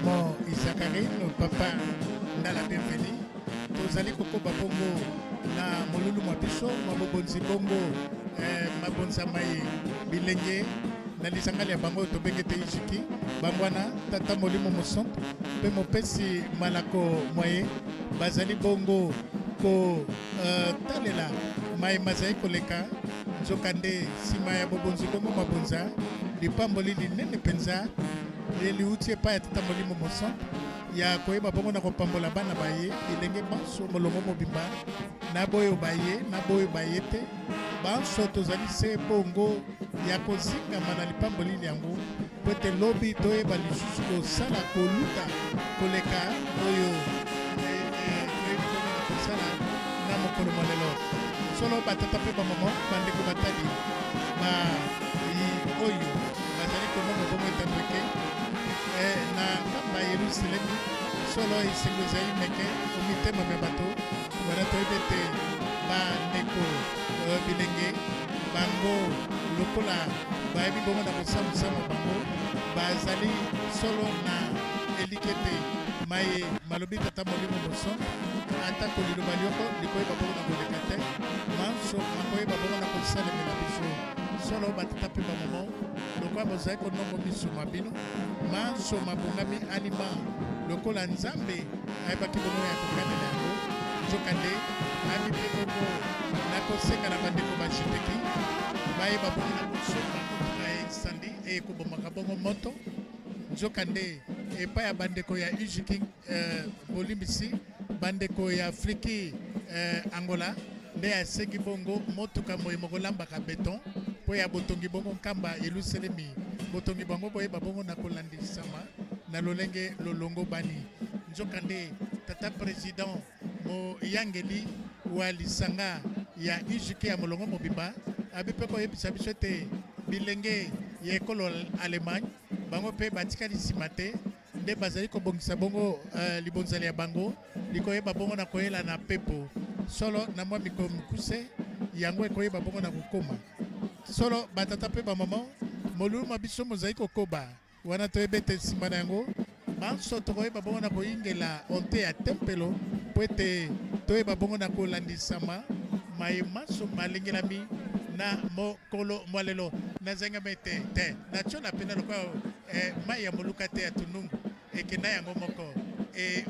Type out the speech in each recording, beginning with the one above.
maman Isakari, le papa dans la bienvenue. Tozali koko babongo na molulu mabiso mabobonzi bongo mabonza mai bilenge na lisangali ya bango tobengete ishiki bangwana tata molimo mosonto pe mopesi malako moye bazali bongo ko talela mai mazai koleka nzokande sima ya bobonzi bongo mabonza lipamboli linene penza liuti epai ya tata molimo mosonto ya koyeba bongo na kopambola bana baye elenge banso molongo mobimba na boyo baye na boyo baye te banso tozali se bongo ya kozingama na lipamboli yango po ete lobi toyeba lisusu kosala koluka koleka oyo kosala na mokolo molelo solo batata mpe bamama bandeko batali oyo bazali komona bongo etandreke na ngamba yerusalemi solo esengo ezali meke omitema me bato wana toyebi ete bandeko bilenge bango lokola bayebi bongo na kosamosama bango bazali solo na elike te maye malobi tata molimo moso ata koliloba lioko likoyeba bongo na koleka te manso makoyeba bongo na kosalemela biso solo batata mpe bamama lokola bozali konongo misuma bino manso mabongami alima lokola nzambe ayebaki bongo ya kokanela yango nzokande abi mpe bongo na kosenga na bandeko bashiteki bayeba bongo na kosoka motuka ya insandi ekobomaka bongo moto nzokande epai ya bandeko ya ujiki bolimbisi bandeko ya afriki angola nde asengi bongo motuka moye mokolambaka beton po ya botongi bongo nkamba yerusalemi botongi bango boyeba bongo na kolandisama na lolenge lolongo bani nzokande tata président moyangeli wa lisanga ya ujiki ya molongo mobimba abi mpe koyebisa biso ete bilenge ya ekolo allemagne bango mpe batikali nsima te nde bazali kobongisa bongo libonzali ya bango likoyeba bongo na koyela na pepo solo na mwa mikolo mikuse yango ekoyeba bongo na kokoma solo batata mpe bamama molulu biso mozali kokoba wana toyebi ete nsima na yango banso tokoyeba bongo na koyingela onte ya tempelo po ete toyeba bongo na kolandisama maye maso malengelami na mokolo mwalelo nazangama ete te natiola pena lokola mai ya moluka te ya tunungu ekenda yango moko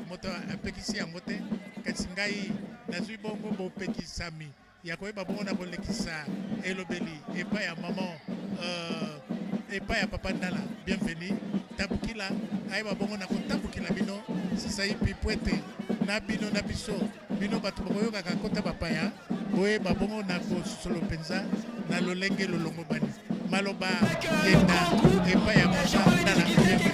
moto apekisi yango te kasi ngai nazwi bongo bopekisami ya koyeba bongo na kolekisa elobeli epai ya mama epai ya papa ndala bienvenu tabukila ayeba bongo na kotabukila bino sisai pipo ete na bino na biso bino bato bokoyokaka kota bapaya boyeba bongo na kosolo mpenza na lolenge lolongo bani maloba yenda epai ya papa ndala bienvenu.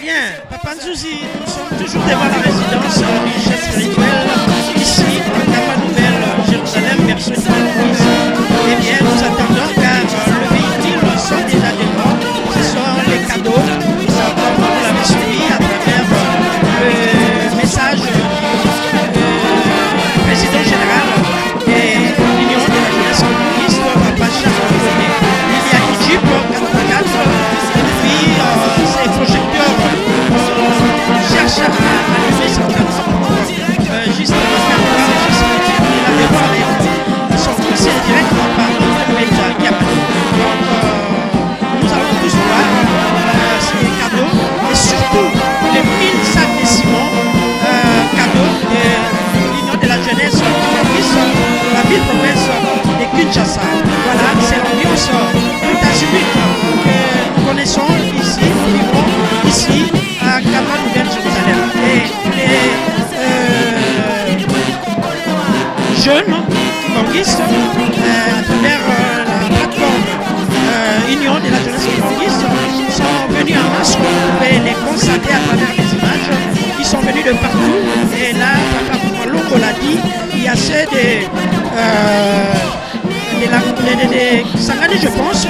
Bien, Papa Nzouzi, nous sommes toujours devant la résidence du chef spirituel, ici, à Capa Nouvelle, Jérusalem, berceau de l'Église. Eh bien, nous attendons car le véhicule sont déjà devant. Ce sont les cadeaux, comme vous l'avez suivi à travers le message du président général et l'Union de la jeunesse communiste, Papa Charles Bonnet. Il y a une Jeep 84, et puis ces projecteurs cherche à allumer certains juste il a dévoilé son conseil directement par le média Diamant. Donc nous allons tous voir ces cadeaux et surtout les 1000 sacs de ciment cadeaux de l'Union de la jeunesse communiste de la ville-province de Kinshasa. Voilà, c'est l'ambiance tout azimut que nous connaissons ici, nous vivons ici à Capa Nouvelle Jérusalem. Et les jeunes kibanguistes à travers la plateforme Union de la jeunesse kibanguiste sont venus en masse, vous pouvez les constater à travers les images. Ils sont venus de partout et là, Papa Longo l'a dit, il y a assez de Sangani, je pense,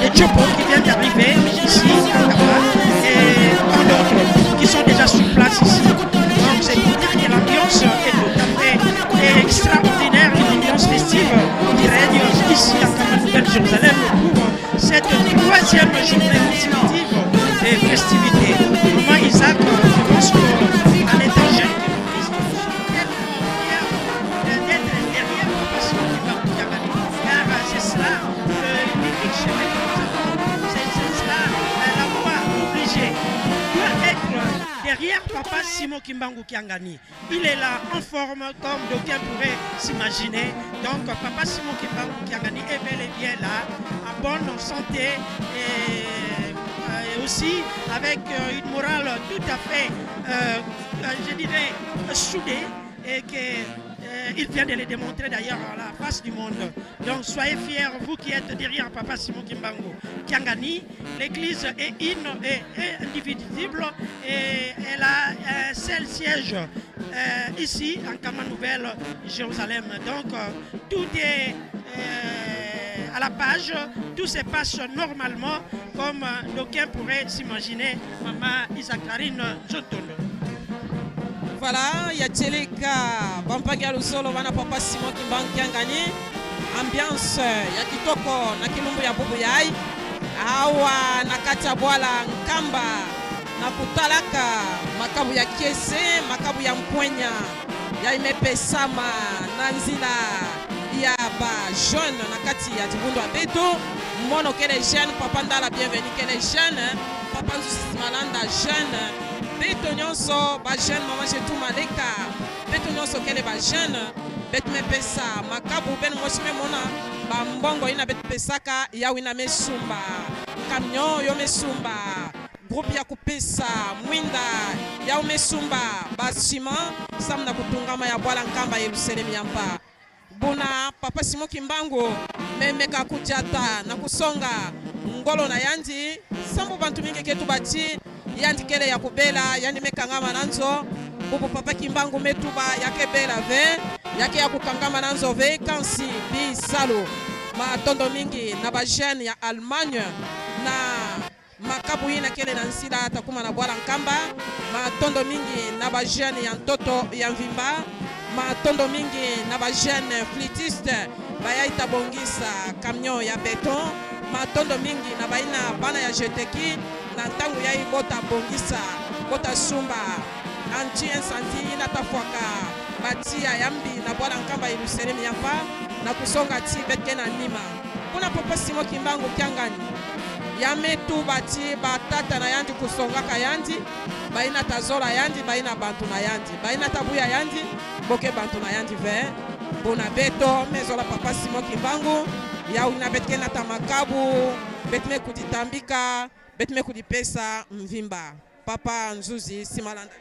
des Tchopo qui viennent d'arriver ici à Capa et tant d'autres qui sont déjà sur place ici. Donc c'est pour dire que l'ambiance est tout à fait extraordinaire, une ambiance festive qui règne ici à Capa Nouvelle Jérusalem pour cette troisième journée consécutive des festivités. derrière Papa Simon Kimbangu Kiangani. Il est là en forme comme d'aucuns pourraient s'imaginer. Donc Papa Simon Kimbangu Kiangani est bel et bien là, en bonne santé et aussi avec une morale tout à fait, je dirais, soudée et qu'il vient de le démontrer d'ailleurs à la face du monde. Donc soyez fiers, vous qui êtes derrière Papa Simon Kimbangu Kiangani. L'église est indivisible et elle a un seul siège ici en Kama Nouvelle, Jérusalem. Donc tout est à la page, tout se passe normalement comme d'aucuns pourraient s'imaginer. Maman Isakarine Zotono. Voilà, il y a Tcheleka, Bampagia Lusolo, Wana Papa Simon Kimbangu Kiangani. Ambiance, ya kitoko na kilumbu ya bubu yai. Awa nakati ya bwala nkamba na kutalaka makabu ya kiese, makabu ya mpwenya ya imepesama na nzila ya ba jeune nakati ya Tibundo Abeto. Mono kele jeune, papa ndala bienvenue kele jeune, papa Nzusi Malanda jeune. Beto nyonso ba jeune mama Jetu Maleka. Beto nyonso kele ba jeune. Bet me pesa makabu ben moshime mona ba mbongo ina bet pesaka ya wina mesumba camion yo mesumba groupe ya kupesa mwinda ya mesumba ba ciment samna kutungama ya bwala nkamba Yerusalemu yampa buna Papa Simon Kimbangu memeka kujata na kusonga ngolo na yandi sambu bantu mingi ketu bati yandi kele ya kubela yandi mekangama nanzo bubu Papa Kimbangu metuba yake bela ve yake ya kukangama nanzo ve kansi bi salo matondo mingi na ba jeune ya Allemagne na makabu ina kele na nsila atakuma na bwala nkamba matondo mingi na ba jeune ya ntoto ya mvimba matondo mingi na ba jeune flûtiste bayaita bongisa camion ya beton matondo mingi na baina bana ya jeteki na ntango ya ibota bongisa bota sumba anti incendie ina tafwaka batia yambi na bwala nkamba Yerusalemu yampa na kusonga ti betke na nima kuna Papa Simon Kimbangu Kiangani yametu bati batata na yandi kusongaka yandi baina tazola yandi baina bantu na yandi baina tabuya yandi boke bantu na yandi ve bona beto mezola Papa Simon Kimbangu ya wina betke na tamakabu betme kuditambika betme kudipesa mvimba Papa Nzuzi Simalanda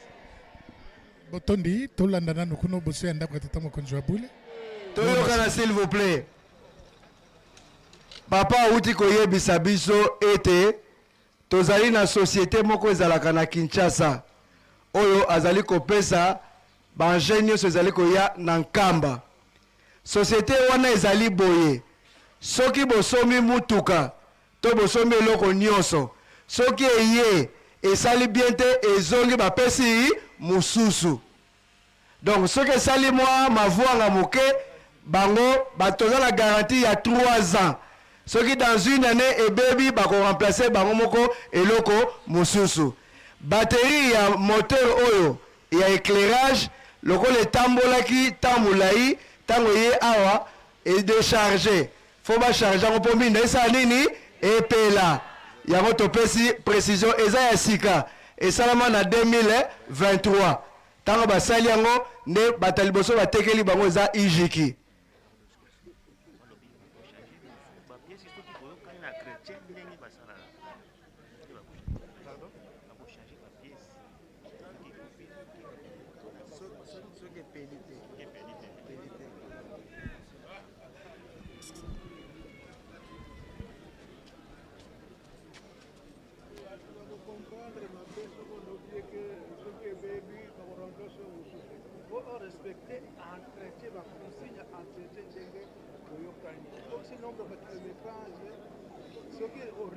Botondi tolanda nanu kuno boso yanda kwa tata mokonzi wa bule toyokana s'il vous plaît papa auti koyebisa biso ete tozali na société moko ezalaka na Kinshasa oyo azali kopesa bangene nyonso ezali koya na nkamba société wana ezali boye soki bosomi mutuka to bosomi eloko nyonso soki eye esali bien te ezongi bapesi mususu donc soki esali mwa mavuanga moke bango batoza la garantie ya 3 ans soki dans une année ebebi bako remplacer bango moko eloko mususu batterie ya moteur oyo ya éclairage lokola etambolaki tamulai tango ye awa e décharger faut ba charger ngo pombi na esa nini epela yango topesi précision eza ya sika esalama na 2023 tango basali yango nde bataliboso batekeli bango eza ijiki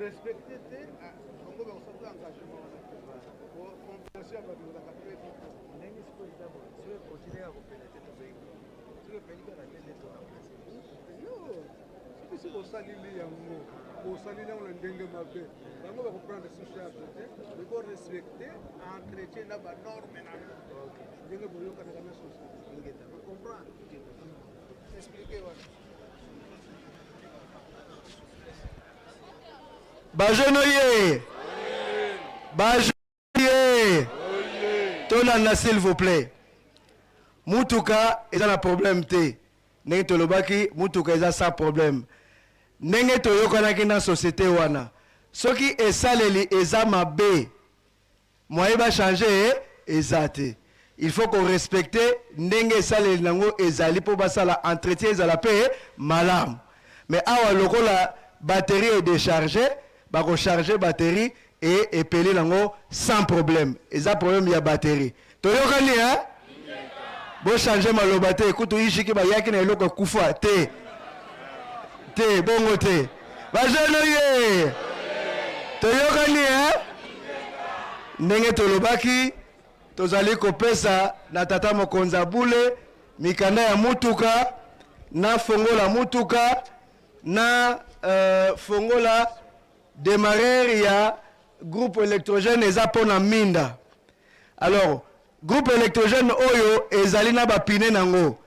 respecter te bango bakosala engagement wana compréhension ya bato ezalaka très vite ndenge sikoyo eza soki continue ya kopela te tozoyeba soki epeli kaka te nde toramplace yo soki soki osalili yango osalili yango na ndenge mabe bango bakoprendre sous charge te eko respecte entretien na banorme na ndenge boyokanaka na société comprendre explique wana Bajeune ye Bajeune ye tolanda s'il vous plaît. Mutuka eza na problème te. Ndenge tolobaki mutuka eza sans problème. Ndenge toyokanaki na société wana. Soki esaleli eza mabe. Moye ba changer eza te. Il faut qu'on respecte ndenge esaleli nango ezali po basala entretien ezala pe malamu. Mais awa lokola batterie est déchargée, bako charger batterie et epeli nango sans problème. Eza problème ya batterie. Toyokani hein? Bo changer maloba te kutu ishiki ba yaki na eloko kufa te. Te bongo te. Ba jeune ye. Toyokani hein? Ndenge tolobaki tozali kopesa na tata mokonza bule mikanda ya mutuka na fongola mutuka na fongola démarrer ya groupe électrogène eza pona minda. Alors groupe électrogène oyo ezali na bapine nango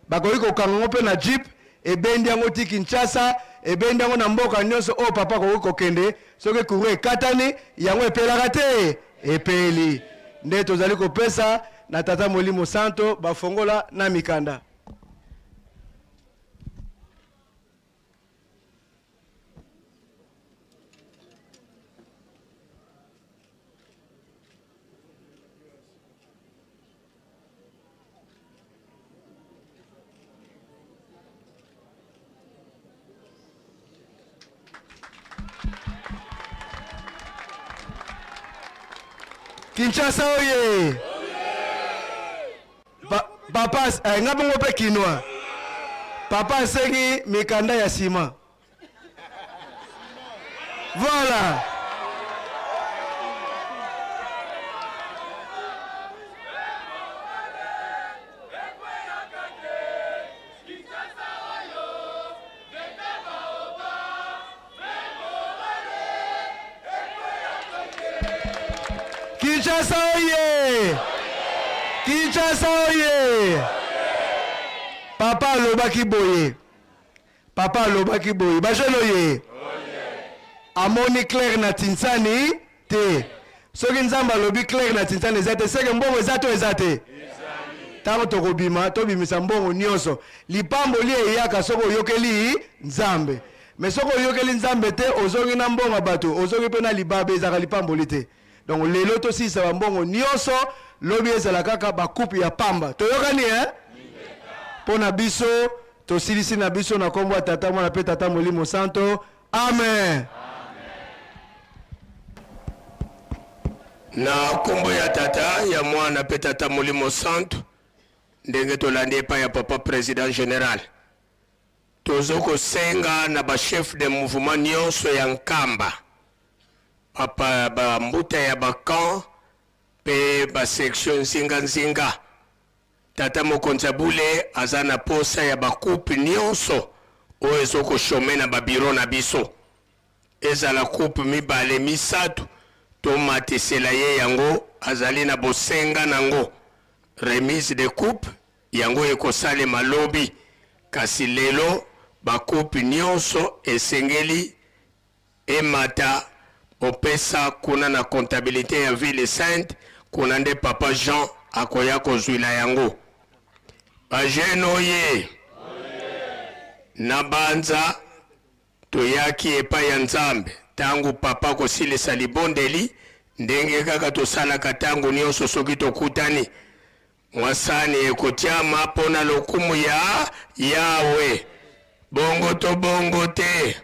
bakoki kokanga mpe na jeep ebendi yango ti Kinshasa ebendi yango na mboka nyonso oyo papa koki kokende soki courant ekatani yango epelaka te epeli nde tozali kopesa na tata Molimo Santo bafongola na mikanda. Kinshasa oye. Papa ngabongo pe kinwa. Papa sengi mikanda ya sima. Voilà. Kinshasa oye! Kinshasa oye! Papa alobaki boye. Papa alobaki boye. Bajelo ye. Amoni clair na tinsani te. Soki nzamba alobi clair na tinsani ezate seke mbongo ezato ezate. Tango tokobima tobimisa mbongo nyonso. Lipambo li eyaka soko oyokeli nzambe. Mais soko oyokeli nzambe te ozongi na mbongo bato, ozongi pe na libabe ezaka lipambo li te. Donc les lotos si ça va bon nyonso lobi ezala kaka ba coupe ya pamba. Toyokani hein? Pona biso to silisi na biso na kombo tata mwana pe tata Molimo Santo. Amen. Na kombo ya tata ya mwana pe tata Molimo Santo ndenge tolandi pa ya papa président général. Tozoko senga na ba chef de mouvement nyonso ya Nkamba. Apa ba mbuta ya bakan pe ba section nzinga tata mokonza bule azana posa ya bakupi nyonso oyo ezoko shome na babiro na biso ezala coupe mibale misatu tomatisela ye yango azali na bosenga nango remise de coupe yango ekosale malobi kasi lelo bakupi nyonso esengeli emata opesa kuna na comptabilité ya ville sainte kuna nde papa Jean akoya kozwila yango bajeno oye na banza toyaki epa ya nzambe tangu papa kosilisa libondeli ndenge kaka tosalaka tangu nyonso soki tokutani mwasani ekotiama pona lokumu ya Yawe bongo to bongo te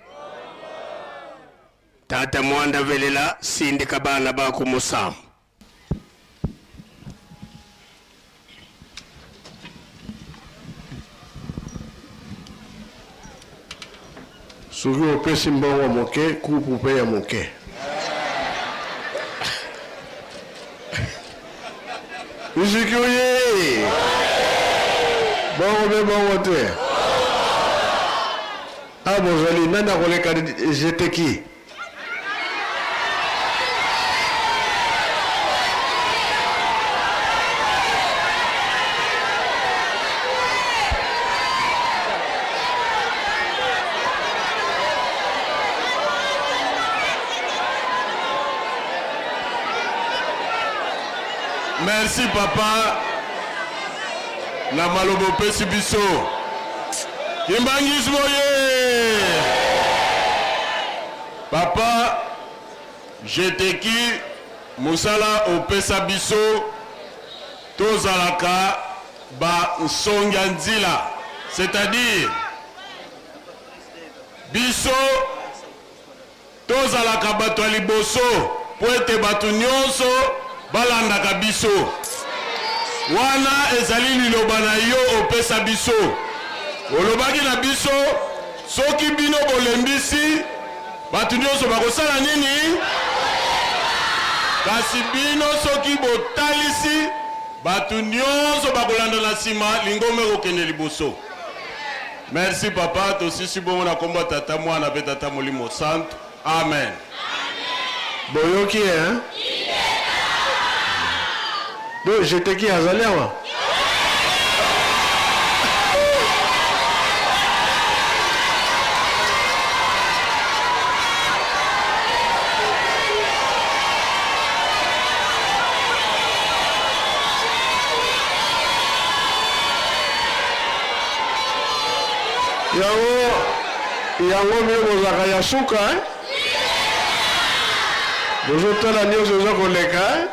tata mwanda velela sindika bana bako musamu soki opesi mbongo moke kupu pe ya moke Isiki oye bongo be bongo te abozali nanda koleka jete ki Merci papa. Na malobo pesi biso. Kimbangis moye. Papa, j'étais qui Moussala au pesa biso. Tozalaka ba nsonganzila. C'est-à-dire biso tozalaka bato liboso po ete bato nyonso balandaka biso wana ezali liloba na yo opesa biso olobaki na biso soki bino bolembisi bato nyonso bakosala nini kasi bino soki botalisi bato nyonso bakolanda na nsima lingombe kokende liboso. Merci papa, tosisi bongo na kombo tata mwana pe tata molimo santo. Amen. Boyoki hein? Donc j'étais qui azali awa? Yango mio bozaka ya suka hein? Bozotala nyonso eza koleka hein?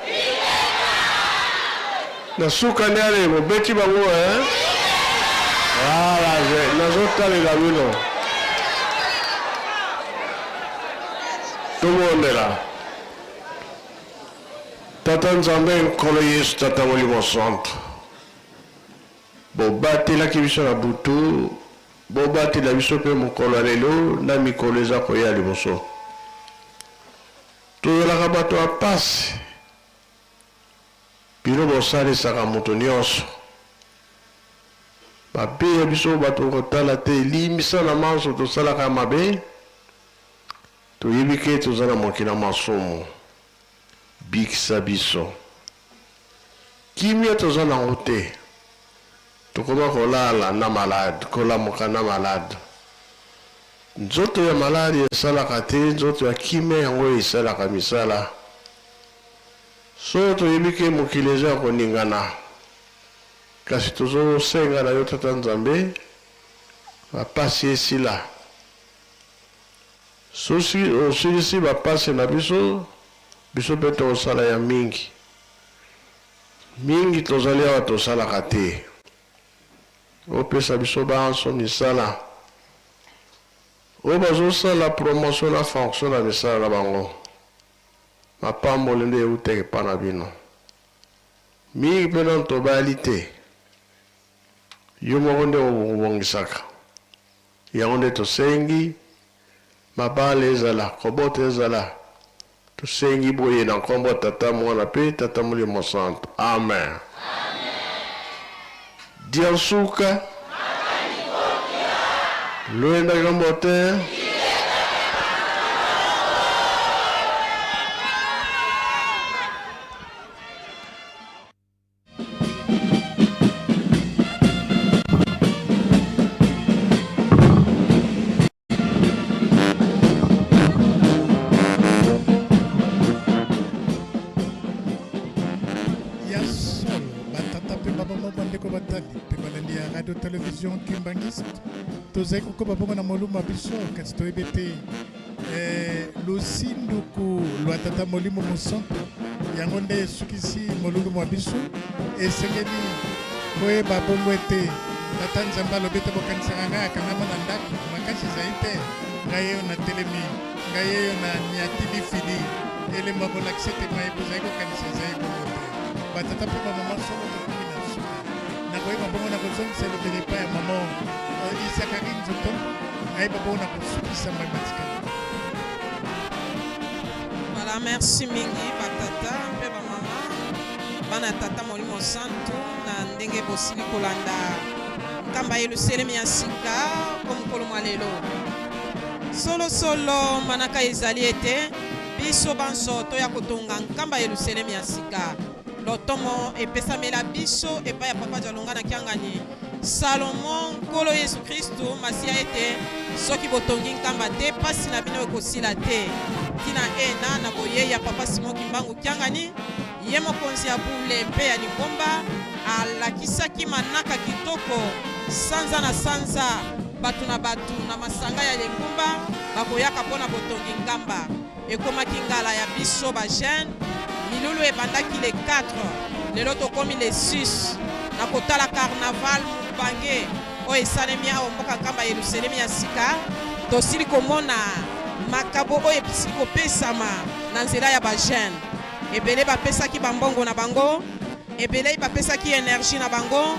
Na suka nde ale bobeti bango hein? Voilà, nazotalela bino tobondela tata nzambe nkolo yesu tata molimo santo bobatelaki biso na butu bobatela biso mpe mokolo ya lelo na mikolo eza koya liboso tozalaka bato ya pasi bino bosalisaka moto nyonso babeya biso bato kotala te limisa na manso tosalaka mabe toyebi ke toza na mokili ya masumu bikisa biso kimia toza nango te tokoma kolala na malade kolamuka na malade nzoto ya maladi esalaka te nzoto ya kimia yango esalaka misala so toyebi ke mokili eza koningana kasi tozosenga na yo tata nzambe bapasi esila soki osilisi bapasi na biso biso mpe tokosala ya mingi mingi tozali awa tosalaka te opesa biso banso misala oyo bazosala promotion na fonction na misala na bango mapamboli nde euteke epa na bino mingi mpe nano tobayali te yo moko nde obongisaka yango nde tosengi mabala ezala kobota ezala tosengi boye na nkombo tata mwana mpe tata molimo santo amen. Diansuka Luenda Gambote télévision kimbangiste tozali kokoba bongo na molimo biso kasi toyebi te lusinduku lwa tata molimo mosantu yango nde esukisi molulumu wa biso esengeli koyeba bongo ete tata nzambe alobi ete bokanisaka ngai akangama na ndako makasi ezali te ngai eyo na telemi ngai eyo na niatili fili elemba bolakisa ete mai bozali kokanisa ezali bongo te batata mpe bamama solo tokomi na suka nakoyeba bongo na kozongisa elobeli epai ya mama isakari nzoto ayeba bongo na kosukisa mai matikali. Voilà, merci mingi batata mpe bamama bana tata molimo santu na ndenge bosili kolanda nkamba yeluselemi ya sika po mokolo mwa lelo solosolo manaka ezali ete biso banso toya kotonga nkamba yeluselemi ya sika lotomo epesamela biso epai ya papa jalonga na kiangani Salomo nkolo Yesu Kristo masia ete soki botongi nkamba te pasi na bino ekosila te tina ena na boye ya papa Simon Kimbangu kiangani ye mokonzi ya bule mpe ya lingomba alakisaki manaka kitoko sanza na sanza batu na masanga ya lingomba bakoyaka mpona botongi ngamba ekomaki ngala ya biso bajene milulu ebandaki le 4 lelo tokomi le 6 na kotala carnaval mubange oyo esalemi awa mboka nkamba yerusalemi ya sika tosili komona makabo oyo esili kopesama na nzela ya bajene ebele bapesaki bambongo na bango ebele bapesaki energie na bango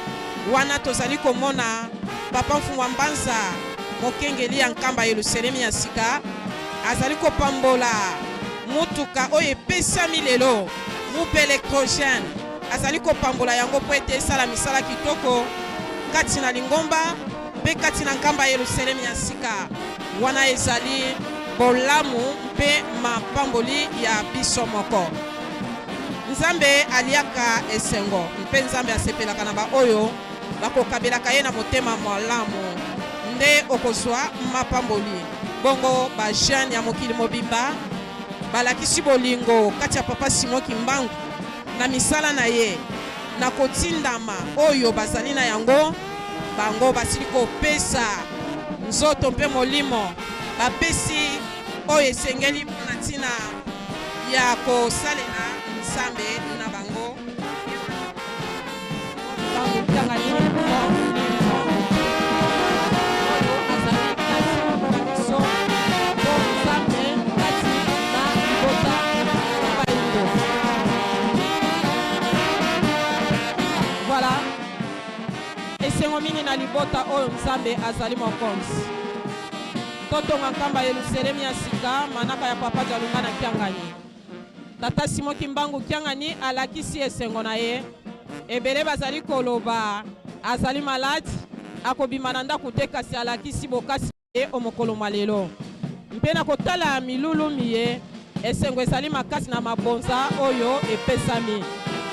wana tozali komona papa mfungwa mbanza mokengeli ya nkamba yerusalemi ya sika azali kopambola mutuka oyo epesami lelo mupe électrogène azali kopambola yango po ete esala misala kitoko kati na lingomba mpe kati na nkamba yerusalemi ya sika wana ezali bolamu mpe mapamboli ya biso moko nzambe aliaka esengo mpe nzambe asepelaka na baoyo bakokabelaka ye na motema malamu nde okozwa mapamboli bongo bajene ya mokili mobimba balakisi bolingo kati ya papa Simon Kimbangu na misala na ye na kotindama oyo bazali na yango bango basili kopesa nzoto mpe molimo bapesi oyo esengeli mpona ntina ya kosalela nzambe na bango voilà esengo mingi na libota oyo nzambe azali mokonzi totonga nkamba yerusalemi ya sika manaka ya papa jalunga na kiangani tata Simon Kimbangu kiangani alakisi esengo na ye ebele bazali koloba azali maladi akobima na ndako te kasi alakisi bokasi ye omokolo malelo mpe na kotala milulumi ye esengo ezali makasi na mabonza oyo epesami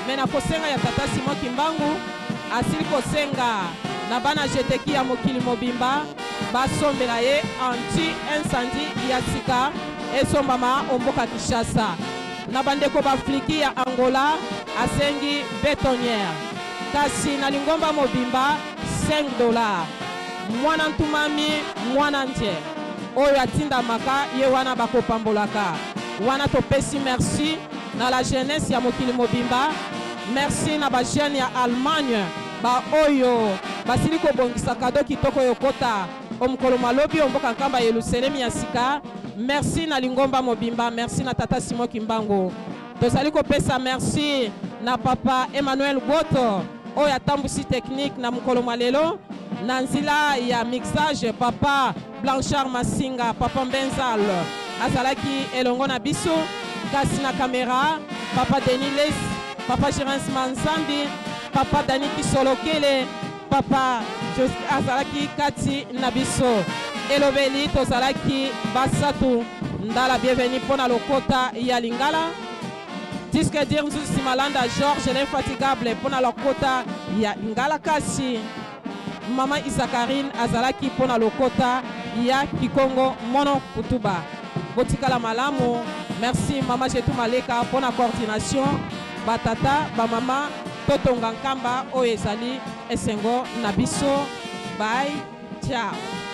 me na kosenga ya tata Simon Kimbangu asili kosenga na bana jeteki ya mokili mobimba basombela ye anti incendie ya sika esombama omboka Kinshasa na bandeko bafliki ya Angola asengi bétonnière kasi na lingomba mobimba $5 mwana ntumami mwana ndie oyo atindamaka ye wana bakopambolaka wana topesi merci na la jeunesse ya mokili mobimba merci na bajene ya Allemagne ba oyo basili kobongisa kado kitoko yokota omukolo malobi omboka nkamba yerusalemi ya sika merci na lingomba mobimba merci na tata Simon Kimbangu tozali kopesa merci na papa Emmanuel Boto oyo atambusi technique na mukolo malelo na nzila ya mixage papa Blanchard Masinga papa Mbenzal azalaki elongo na biso kasi na kamera papa Denis Les papa Gérance Manzambi papa Dani Kisolokele papa azalaki kati na biso elobeli tozalaki basatu ndala bienvenu mpona lokota ya lingala disque dire nzuzu simalanda Georges l'infatigable mpona lokota ya lingala kasi mama Isakarine azalaki mpona lokota ya Kikongo mono kutuba botikala malamu merci mama Jetu Maleka mpona coordination batata bamama totonga nkamba oyo ezali esengo na biso bye ciao